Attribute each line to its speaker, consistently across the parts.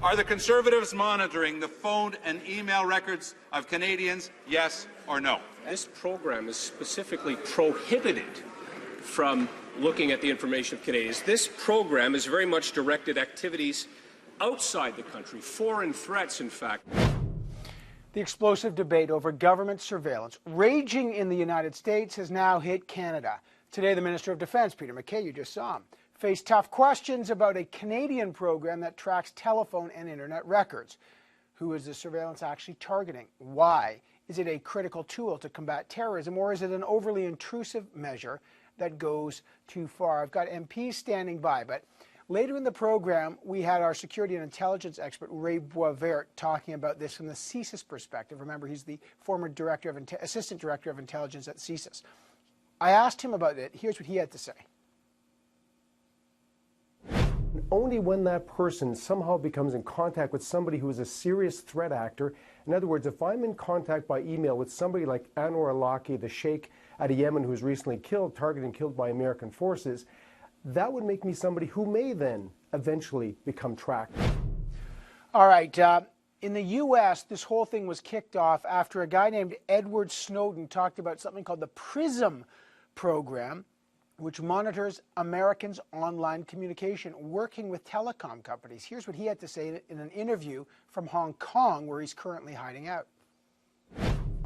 Speaker 1: Are the Conservatives monitoring the phone and email records of Canadians, yes or no?
Speaker 2: This program is specifically prohibited from looking at the information of Canadians. This program is very much directed activities outside the country, foreign threats, in fact.
Speaker 3: The explosive debate over government surveillance raging in the United States has now hit Canada. Today, the Minister of Defence, Peter MacKay, you just saw him, faced tough questions about a Canadian program that tracks telephone and internet records. Who is the surveillance actually targeting? Why? Is it a critical tool to combat terrorism, or is it an overly intrusive measure that goes too far? I've got MPs standing by, but later in the program, we had our security and intelligence expert, Ray Boisvert, talking about this from the CSIS perspective. Remember, he's the former assistant director of intelligence at CSIS. I asked him about it. Here's what he had to say.
Speaker 4: Only when that person somehow becomes in contact with somebody who is a serious threat actor. In other words, if I'm in contact by email with somebody like Anwar al-Awlaki, the sheikh out of Yemen who was recently targeted and killed by American forces, that would make me somebody who may then eventually become tracked.
Speaker 3: All right. In the U.S., this whole thing was kicked off after a guy named Edward Snowden talked about something called the PRISM program, which monitors Americans' online communication, working with telecom companies. Here's what he had to say in an interview from Hong Kong, where he's currently hiding out.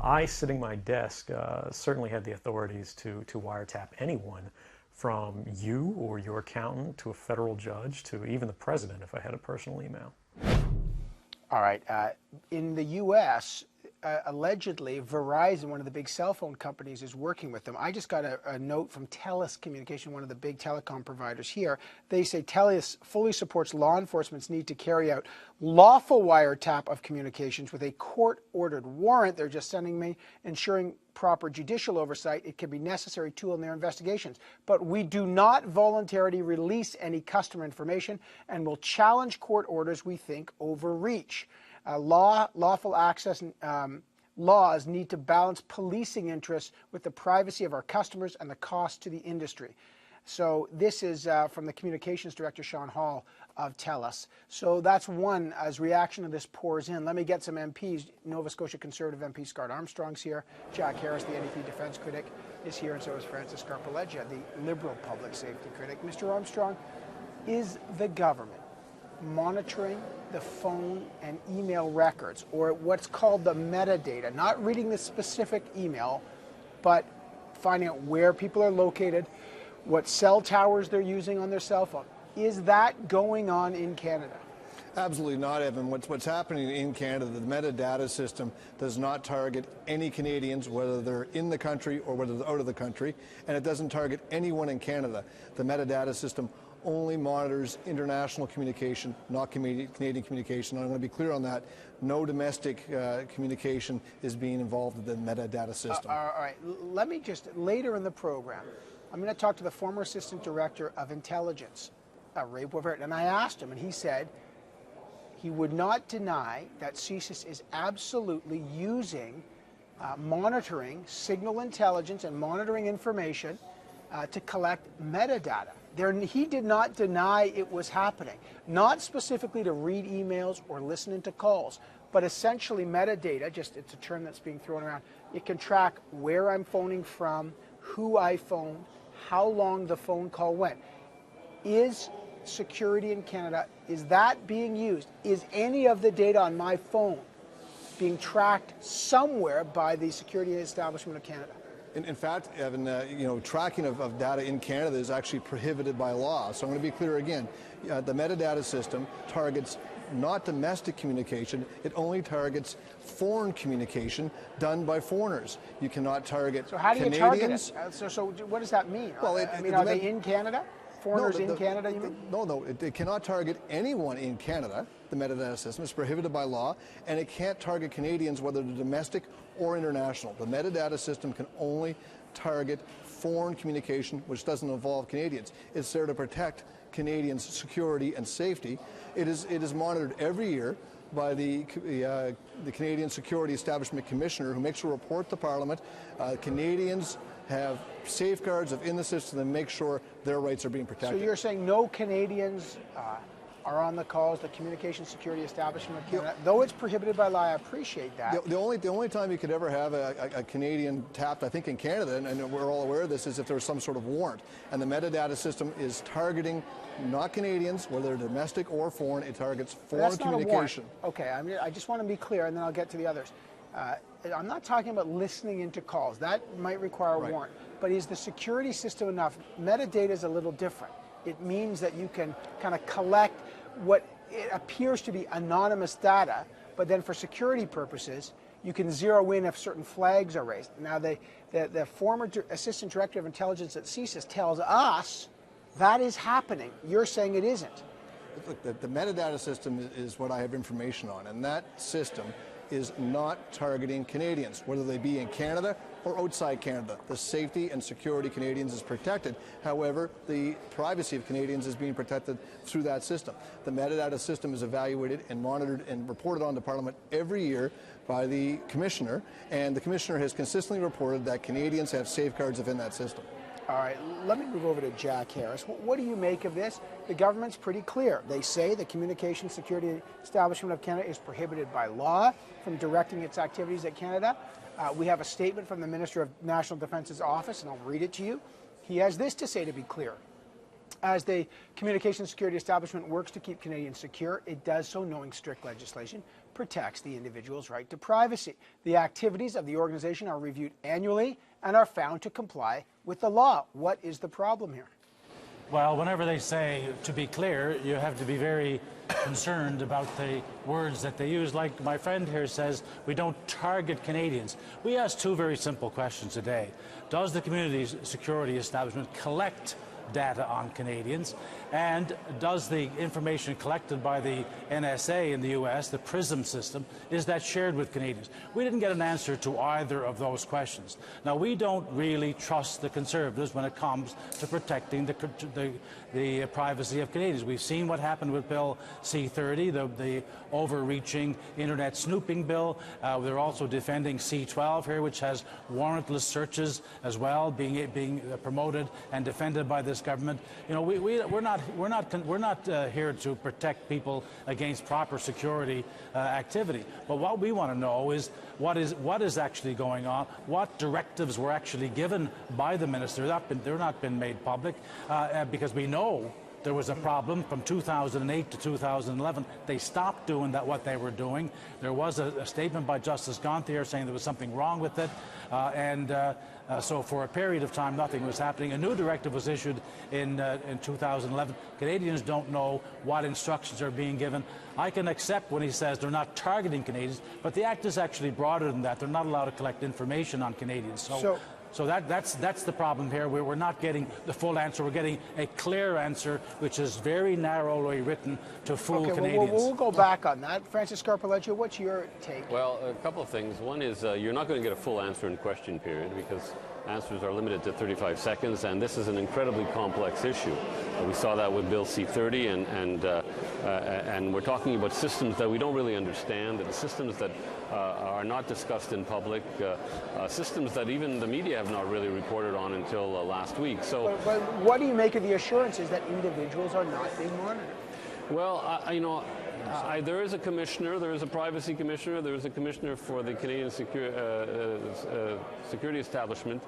Speaker 5: I, sitting at my desk, certainly had the authorities to wiretap anyone, from you or your accountant to a federal judge to even the president if I had a personal email.
Speaker 3: All right. In the U.S., allegedly, Verizon, one of the big cell phone companies, is working with them. I just got a note from TELUS Communication, one of the big telecom providers here. They say TELUS fully supports law enforcement's need to carry out lawful wiretap of communications with a court-ordered warrant. They're just sending me, ensuring proper judicial oversight. It can be a necessary tool in their investigations. But we do not voluntarily release any customer information and will challenge court orders we think overreach. Lawful access laws need to balance policing interests with the privacy of our customers and the cost to the industry. So this is from the communications director, Sean Hall of TELUS. So that's one, as reaction to this pours in. Let me get some MPs. Nova Scotia Conservative MP Scott Armstrong's here. Jack Harris, the NDP defence critic, is here, and so is Francis Scarpaleggia, the Liberal public safety critic. Mr. Armstrong, is the government monitoring the phone and email records, or what's called the metadata, not reading the specific email, but finding out where people are located, what cell towers they're using on their cell phone? Is that going on in Canada?
Speaker 6: Absolutely not, Evan. What's happening in Canada, the metadata system does not target any Canadians, whether they're in the country or whether they're out of the country, and it doesn't target anyone in Canada. The metadata system only monitors international communication, not Canadian communication. I'm going to be clear on that. No domestic communication is being involved in the metadata system.
Speaker 3: All right. Let me just, later in the program, I'm going to talk to the former Assistant Director of Intelligence, Ray Boisvert, and I asked him, and he said he would not deny that CSIS is absolutely using monitoring, signal intelligence and monitoring information to collect metadata. He did not deny it was happening, not specifically to read emails or listen into calls, but essentially metadata, just it's a term that's being thrown around. It can track where I'm phoning from, who I phoned, how long the phone call went. Is security in Canada, is that being used? Is any of the data on my phone being tracked somewhere by the security establishment of Canada?
Speaker 6: In fact, Evan, tracking of data in Canada is actually prohibited by law. So I'm going to be clear again. The metadata system targets not domestic communication. It only targets foreign communication done by foreigners. You cannot target Canadians.
Speaker 3: So how do you target it? So what does that mean? Well, are they in Canada? Foreigners in Canada, you mean?
Speaker 6: No, it cannot target anyone in Canada. The metadata system is prohibited by law, and it can't target Canadians, whether they're domestic or international. The metadata system can only target foreign communication, which doesn't involve Canadians. It's there to protect Canadians' security and safety. It is monitored every year by the Canadian Security Establishment Commissioner, who makes a report to Parliament. Canadians have safeguards in the system that make sure their rights are being protected.
Speaker 3: So you're saying no Canadians are on the calls, the Communication Security Establishment of Canada. Though it's prohibited by law, I appreciate that.
Speaker 6: The only time you could ever have a Canadian tapped, I think in Canada, and we're all aware of this, is if there was some sort of warrant. And the metadata system is targeting not Canadians, whether they're domestic or foreign. It targets foreign communication.
Speaker 3: Okay, I just want to be clear, and then I'll get to the others. I'm not talking about listening into calls. That might require a warrant. But is the security system enough? Metadata is a little different. It means that you can kind of collect what it appears to be anonymous data, but then for security purposes, you can zero in if certain flags are raised. Now, the former Assistant Director of Intelligence at CSIS tells us that is happening. You're saying it isn't.
Speaker 6: Look, the metadata system is what I have information on, and that system is not targeting Canadians, whether they be in Canada or outside Canada. The safety and security of Canadians is protected. However, the privacy of Canadians is being protected through that system. The metadata system is evaluated and monitored and reported on to Parliament every year by the Commissioner, and the Commissioner has consistently reported that Canadians have safeguards within that system.
Speaker 3: All right, let me move over to Jack Harris. What do you make of this? The government's pretty clear. They say the Communication Security Establishment of Canada is prohibited by law from directing its activities at Canada. We have a statement from the Minister of National Defence's office, and I'll read it to you. He has this to say, to be clear. As the Communication Security Establishment works to keep Canadians secure, it does so knowing strict legislation protects the individual's right to privacy. The activities of the organization are reviewed annually and are found to comply with the law. What is the problem here?
Speaker 7: Well, whenever they say, to be clear, you have to be very concerned about the words that they use. Like my friend here says, we don't target Canadians. We asked two very simple questions today. Does the Community Security Establishment collect data on Canadians? And does the information collected by the NSA in the US, the PRISM system, is that shared with Canadians? We didn't get an answer to either of those questions. Now, we don't really trust the Conservatives when it comes to protecting the privacy of Canadians. We've seen what happened with Bill C-30, the overreaching internet snooping bill. They're also defending C-12 here, which has warrantless searches as well, being promoted and defended by this government. You know, we're not here to protect people against proper security activity. But what we want to know is what is actually going on, what directives were actually given by the minister. They're not been made public because we know there was a problem from 2008 to 2011. They stopped doing what they were doing. There was a statement by Justice Gonthier saying there was something wrong with it. So for a period of time, nothing was happening. A new directive was issued in 2011. Canadians don't know what instructions are being given. I can accept when he says they're not targeting Canadians, but the Act is actually broader than that. They're not allowed to collect information on Canadians. So that's the problem here. We're not getting the full answer. We're getting a clear answer, which is very narrowly written to fool Canadians.
Speaker 3: We'll go back on that. Francis Scarpalecchio, what's your take?
Speaker 8: Well, a couple of things. One is you're not going to get a full answer in question period because answers are limited to 35 seconds, and this is an incredibly complex issue. We saw that with Bill C-30, and we're talking about systems that we don't really understand, and systems that are not discussed in public, systems that even the media have not really reported on until last week. So,
Speaker 3: but what do you make of the assurances that individuals are not being monitored?
Speaker 8: Well, there is a commissioner, there is a privacy commissioner, there is a commissioner for the Canadian Security Establishment.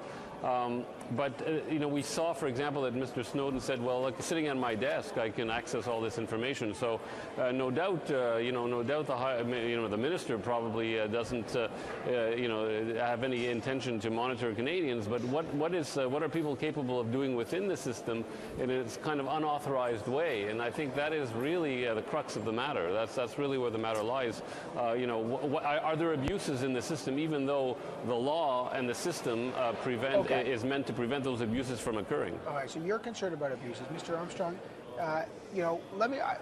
Speaker 8: But we saw, for example, that Mr. Snowden said, "Well, look, sitting on my desk, I can access all this information." So, no doubt, the minister probably doesn't, have any intention to monitor Canadians. But what are people capable of doing within the system in its kind of unauthorized way? And I think that is really the crux of the matter. That's really where the matter lies. Are there abuses in the system, even though the law and the system is meant to prevent those abuses from occurring?
Speaker 3: All right, so you're concerned about abuses. Mr. Armstrong,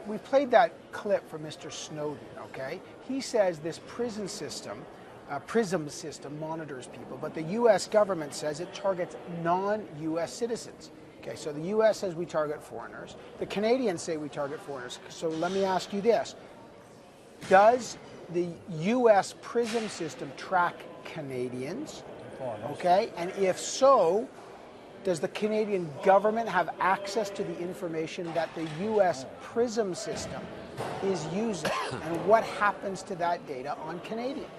Speaker 3: we played that clip from Mr. Snowden, okay? He says this PRISM system monitors people, but the U.S. government says it targets non-U.S. citizens. Okay, so the U.S. says we target foreigners. The Canadians say we target foreigners. So let me ask you this. Does the U.S. PRISM system track Canadians? Okay, and if so, does the Canadian government have access to the information that the U.S. PRISM system is using? And what happens to that data on Canadians?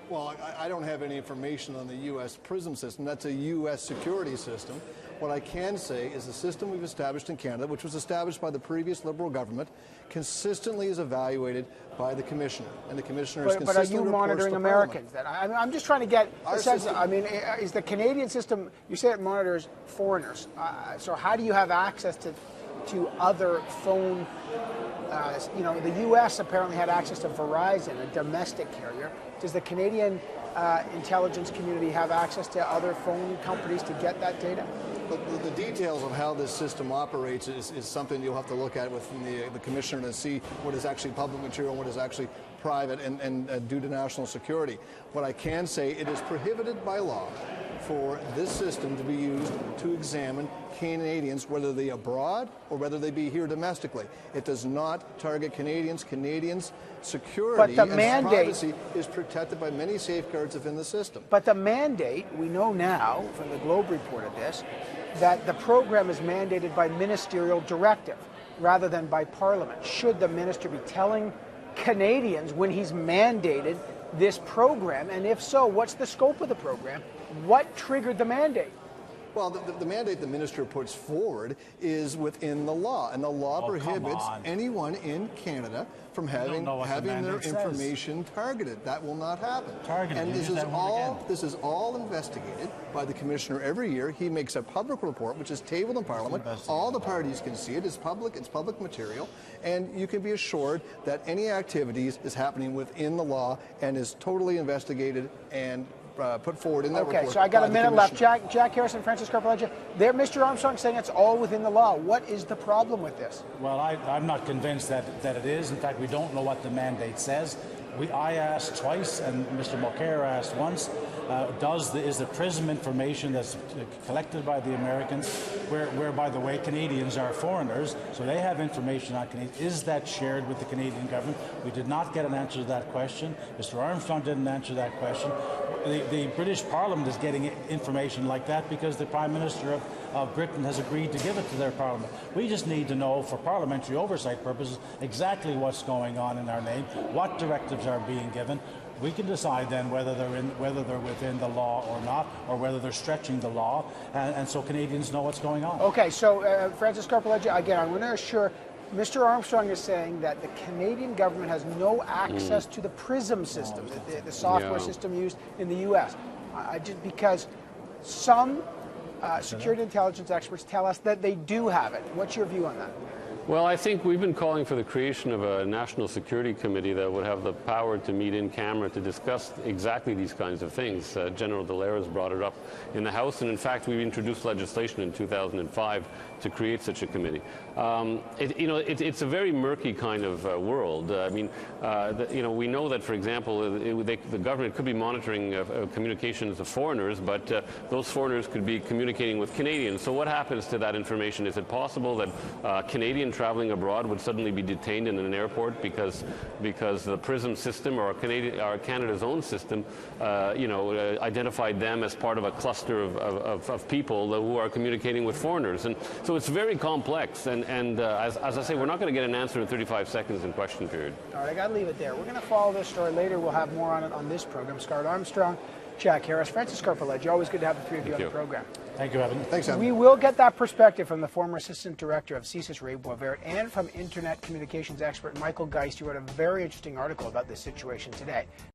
Speaker 6: Well, I don't have any information on the U.S. PRISM system. That's a U.S. security system. What I can say is the system we've established in Canada, which was established by the previous Liberal government, consistently is evaluated by the Commissioner. And the Commissioner is consistently
Speaker 3: But are you monitoring Americans then? I'm just trying to get a sense. I mean, is the Canadian system, you say it monitors foreigners. So how do you have access to other phone? You know, the U.S. apparently had access to Verizon, a domestic carrier. Does the Canadian intelligence community have access to other phone companies to get that data?
Speaker 6: The details of how this system operates is something you'll have to look at within the Commissioner to see what is actually public material and what is actually private and due to national security. What I can say, it is prohibited by law for this system to be used to examine Canadians, whether they abroad or whether they be here domestically. It does not target Canadians. Canadians' security and privacy is protected by many safeguards within the system.
Speaker 3: But the mandate, we know now from the Globe reported this, that the program is mandated by ministerial directive rather than by Parliament. Should the minister be telling Canadians when he's mandated this program? And if so, what's the scope of the program? What triggered the mandate?
Speaker 6: Well, the mandate the minister puts forward is within the law, and the law prohibits anyone in Canada from having their information targeted. That will not happen. And this is all investigated by the Commissioner every year. He makes a public report, which is tabled in Parliament. All the parties can see it. It's public material, and you can be assured that any activities is happening within the law and is totally investigated and put forward in that report.
Speaker 3: Okay, so I got a minute left. Jack Harris and Francis Scarpaleggia, Mr. Armstrong saying it's all within the law. What is the problem with this?
Speaker 7: Well, I'm not convinced that it is. In fact, we don't know what the mandate says. I asked twice, and Mr. Mulcair asked once, is the PRISM information that's collected by the Americans, where, by the way, Canadians are foreigners, so they have information on Canadians, is that shared with the Canadian government? We did not get an answer to that question. Mr. Armstrong didn't answer that question. The British Parliament is getting information like that because the Prime Minister of Britain has agreed to give it to their Parliament. We just need to know, for parliamentary oversight purposes, exactly what's going on in our name, what directives are being given. We can decide then whether they're within the law or not, or whether they're stretching the law, and so Canadians know what's going on.
Speaker 3: Okay, so Francis Scarpaleggia, again, I'm going to assure Mr. Armstrong is saying that the Canadian government has no access to the PRISM system, the software system used in the U.S. Just because some security intelligence experts tell us that they do have it. What's your view on that?
Speaker 8: Well, I think we've been calling for the creation of a national security committee that would have the power to meet in camera to discuss exactly these kinds of things. General Dallaire has brought it up in the House, and in fact, we've introduced legislation in 2005 to create such a committee. It's a very murky kind of world. I mean, we know that, for example, the government could be monitoring communications of foreigners, but those foreigners could be communicating with Canadians. So what happens to that information? Is it possible that Canadian traveling abroad would suddenly be detained in an airport because the PRISM system or Canada's own system, identified them as part of a cluster of people who are communicating with foreigners? And so it's very complex, and as I say, we're not going to get an answer in 35 seconds in question period.
Speaker 3: All right, I got to leave it there. We're going to follow this story later. We'll have more on it on this program. Scott Armstrong, Jack Harris, Francis Scarpaleggia. Always good to have the three of you on the program.
Speaker 7: Thank you, Evan.
Speaker 6: Thanks, Evan.
Speaker 3: We will get that perspective from the former Assistant Director of CSIS, Ray Boisvert, and from Internet communications expert Michael Geist, who wrote a very interesting article about this situation today.